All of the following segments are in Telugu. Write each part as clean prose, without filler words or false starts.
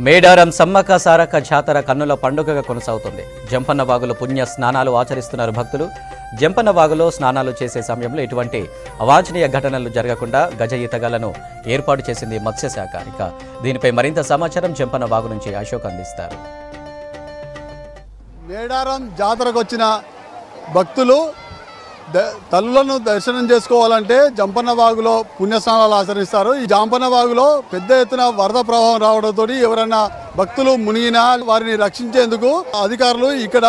మేడారం సమ్మక్క సారక్క జాతర కన్నుల పండుగగా కొనసాగుతుంది. జంపన్న వాగులో పుణ్య స్నానాలు ఆచరిస్తున్నారు భక్తులు. జంపన్న వాగులో స్నానాలు చేసే సమయంలో ఎటువంటి అవాంఛనీయ ఘటనలు జరగకుండా గజ ఈతగాళ్లను ఏర్పాటు చేసింది మత్స్యశాఖ. ఇక దీనిపై మరింత సమాచారం జంపన్న వాగు నుంచి అశోక్ అందిస్తారు. మేడారం జాతరకు వచ్చిన భక్తులు తల్లులను దర్శనం చేసుకోవాలంటే జంపన్న వాగులో పుణ్యస్నానాలు ఆచరిస్తారు. ఈ జంపన్న వాగులో పెద్ద ఎత్తున వరద ప్రవాహం రావడంతో ఎవరైనా భక్తులు మునిగినా వారిని రక్షించేందుకు అధికారులు ఇక్కడ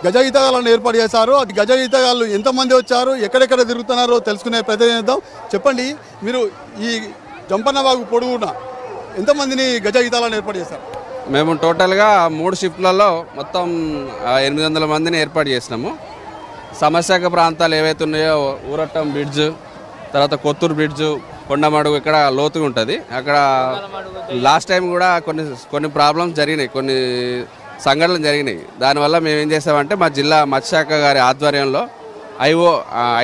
గజ ఈతగాళ్లను ఏర్పాటు చేశారు. గజ ఈతగాళ్ళు ఎంతమంది వచ్చారు, ఎక్కడెక్కడ తిరుగుతున్నారో తెలుసుకునే ప్రయత్నం చేద్దాం. చెప్పండి, మీరు ఈ జంపన్న వాగు పొడుగున ఎంతమందిని గజ ఈతగాళ్లను ఏర్పాటు చేశారు? మేము టోటల్గా 3 షిఫ్ట్లలో మొత్తం 800 మందిని ఏర్పాటు చేసినాము. సమస్యక ప్రాంతాలు ఏవైతే ఉన్నాయో ఊరట్టం బ్రిడ్జ్, తర్వాత కొత్తూరు బ్రిడ్జ్, కొండమడుగు ఇక్కడ లోతుగా ఉంటుంది. అక్కడ లాస్ట్ టైం కూడా కొన్ని ప్రాబ్లమ్స్ జరిగినాయి, కొన్ని సంఘటనలు జరిగినాయి. దానివల్ల మేము ఏం చేసామంటే మా జిల్లా మత్స్యశాఖ గారి ఆధ్వర్యంలో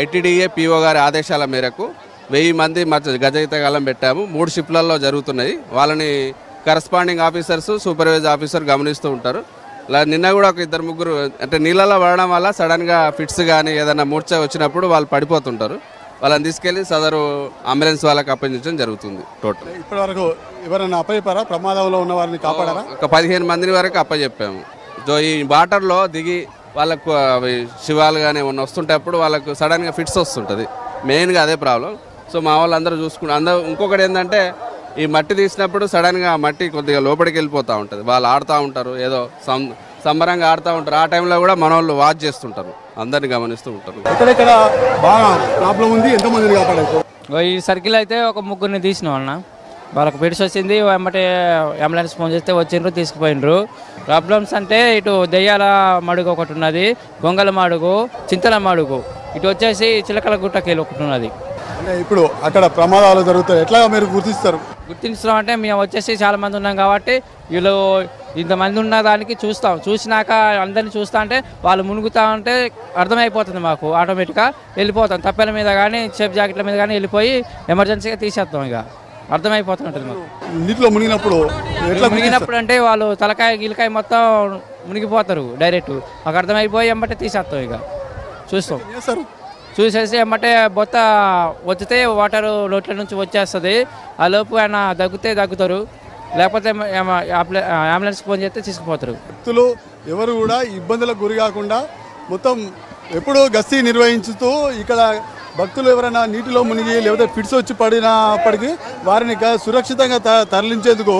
ఐటీడీఏ పిఓ గారి ఆదేశాల మేరకు 1000 మంది గజ ఈతగాళ్ళం పెట్టాము. 3 షిఫ్ట్లలో జరుగుతున్నాయి. వాళ్ళని కరస్పాండింగ్ ఆఫీసర్స్, సూపర్వైజర్ ఆఫీసర్ గమనిస్తూ ఉంటారు. నిన్న కూడా ఒక 2-3 అంటే నీళ్ళలో పడడం వల్ల సడన్గా ఫిట్స్ కానీ ఏదైనా మూర్ఛ వచ్చినప్పుడు వాళ్ళు పడిపోతుంటారు. వాళ్ళని తీసుకెళ్లి సదరు అంబులెన్స్ వాళ్ళకి అప్పగించడం జరుగుతుంది. టోటల్ ఇప్పటి వరకు ఎవరైనా అప్పచెప్పారా? ప్రమాదంలో ఉన్న వారిని కాపాడారా? ఒక 15 మంది వరకు అప్పచెప్పాము. సో ఈ వాటర్లో దిగి వాళ్ళకు శివాలు కానీ ఏమన్నా వస్తుంటేప్పుడు వాళ్ళకు సడన్గా ఫిట్స్ వస్తుంటుంది. మెయిన్గా అదే ప్రాబ్లం. సో మా వాళ్ళందరూ చూసుకుంటారు. ఇంకొకటి ఏంటంటే ఈ మట్టి తీసినప్పుడు సడన్గా మట్టి కొద్దిగా లోపలికి వెళ్ళిపోతూ ఉంటుంది. వాళ్ళు ఆడుతూ ఉంటారు, ఏదో సంబరంగా ఆడుతూ ఉంటారు. ఆ టైంలో కూడా మన వాళ్ళు వాచ్ చేస్తుంటారు, అందరిని గమనిస్తూ ఉంటారు. ఎక్కడెక్కడ బాగా ప్రాబ్లం ఉంది, ఎంతమందిని కాపాడారు? ఈ సర్కిల్ అయితే ఒక 3 తీసినాం అన్న. వాళ్ళకి పిడిచి వచ్చింది, వెంబటే అంబులెన్స్ ఫోన్ చేస్తే వచ్చిండ్రు, తీసుకుపోయినరు. ప్రాబ్లమ్స్ అంటే ఇటు దెయ్యాల మడుగు ఒకటి ఉన్నది, గొంగల మడుగు, చింతల మడుగు, ఇటు వచ్చేసి చిలకల గుట్టకేలు ఒకటి ఉన్నది. అంటే ఇప్పుడు అక్కడ ప్రమాదాలు జరుగుతాయి, ఎట్లా మీరు గుర్తిస్తారు? గుర్తించడం అంటే మేము వచ్చేసి చాలా మంది ఉన్నాం కాబట్టి వీళ్ళు ఇంతమంది ఉన్న దానికి చూసినాక అందరినీ చూస్తా అంటే వాళ్ళు మునుగుతా ఉంటే అర్థమైపోతుంది మాకు. ఆటోమేటిక్గా వెళ్ళిపోతాం, తప్పెల మీద కానీ సేఫ్ జాకెట్ల మీద కానీ వెళ్ళిపోయి ఎమర్జెన్సీగా తీసేస్తాం. ఇక అర్థమైపోతుంటుంది మాకు. నీటిలో మునిగినప్పుడు అంటే వాళ్ళు తలకాయ గిలకాయ మొత్తం మునిగిపోతారు డైరెక్ట్. మాకు అర్థమైపోయి ఎమ్మటే తీసేస్తాం. ఇక చూస్తాం, చూసేసి ఎమ్మటే బొత్త వచ్చితే వాటర్ లోట్ల నుంచి వచ్చేస్తుంది. ఆ లోపు ఆయన దగ్గుతారు, లేకపోతే అంబులెన్స్ ఫోన్ చేస్తే తీసుకుపోతారు. భక్తులు ఎవరు కూడా ఇబ్బందులకు గురి కాకుండా మొత్తం ఎప్పుడూ గస్తీ నిర్వహించుతూ ఇక్కడ భక్తులు ఎవరైనా నీటిలో మునిగి లేకపోతే ఫిట్స్ వచ్చి పడినప్పటికీ వారిని సురక్షితంగా తరలించేందుకు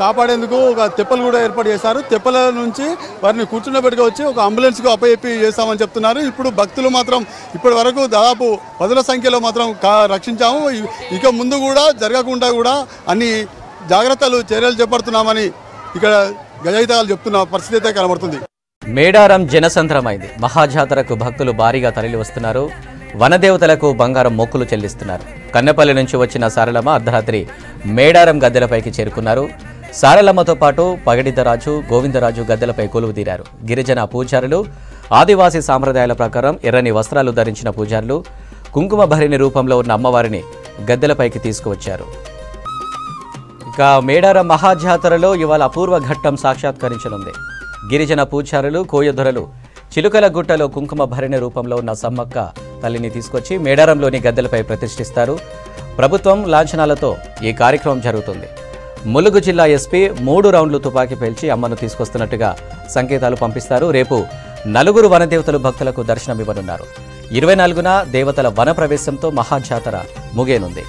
కాపాడేందుకు ఒక తెప్పలు కూడా ఏర్పాటు చేశారు. తెప్పల నుంచి వారిని కూర్చున్నబెట్టుకు వచ్చి ఒక అంబులెన్స్కు అప్పచెప్పి చేస్తామని చెప్తున్నారు. ఇప్పుడు భక్తులు మాత్రం ఇప్పటి వరకు దాదాపు 10ల సంఖ్యలో మాత్రం రక్షించాము. ఇక ముందు కూడా జరగకుండా కూడా అన్ని జాగ్రత్తలు చర్యలు చేపడుతున్నామని ఇక్కడ గజయితాలు చెప్తున్న పరిస్థితి అయితే కనబడుతుంది. మేడారం జనసంద్రమైంది. మహాజాతరకు భక్తులు భారీగా తరలి వస్తున్నారు. వనదేవతలకు బంగారం మొక్కులు చెల్లిస్తున్నారు. కన్నెపల్లి నుంచి వచ్చిన సారలమ్మ అర్ధరాత్రి మేడారం గద్దెలపైకి చేరుకున్నారు. సారలమ్మతో పాటు పగడిద్దరాజు, గోవిందరాజు గద్దెలపై కొలువుదీరారు. గిరిజన పూజారులు ఆదివాసీ సాంప్రదాయాల ప్రకారం ఎర్రని వస్త్రాలు ధరించిన పూజారులు కుంకుమ భరిణి రూపంలో ఉన్న అమ్మవారిని గద్దెలపైకి తీసుకువచ్చారు. ఇక మేడారం మహాజాతరలో ఇవాళ అపూర్వ ఘట్టం సాక్షాత్కరించనుంది. గిరిజన పూజారులు, కోయదొరలు చిలుకల గుట్టలో కుంకుమ భరిణి రూపంలో ఉన్న సమ్మక్క తల్లిని తీసుకొచ్చి మేడారంలోని గద్దెలపై ప్రతిష్ఠిస్తారు. ప్రభుత్వం లాంఛనాలతో ఈ కార్యక్రమం జరుగుతుంది. ములుగు జిల్లా ఎస్పీ 3 రౌండ్లు తుపాకీ పేల్చి అమ్మను తీసుకొస్తున్నట్టుగా సంకేతాలు పంపిస్తారు. రేపు 4 వనదేవతలు భక్తులకు దర్శనమివ్వనున్నారు. 24న దేవతల వన ప్రవేశంతో మహాజాతర ముగియనుంది.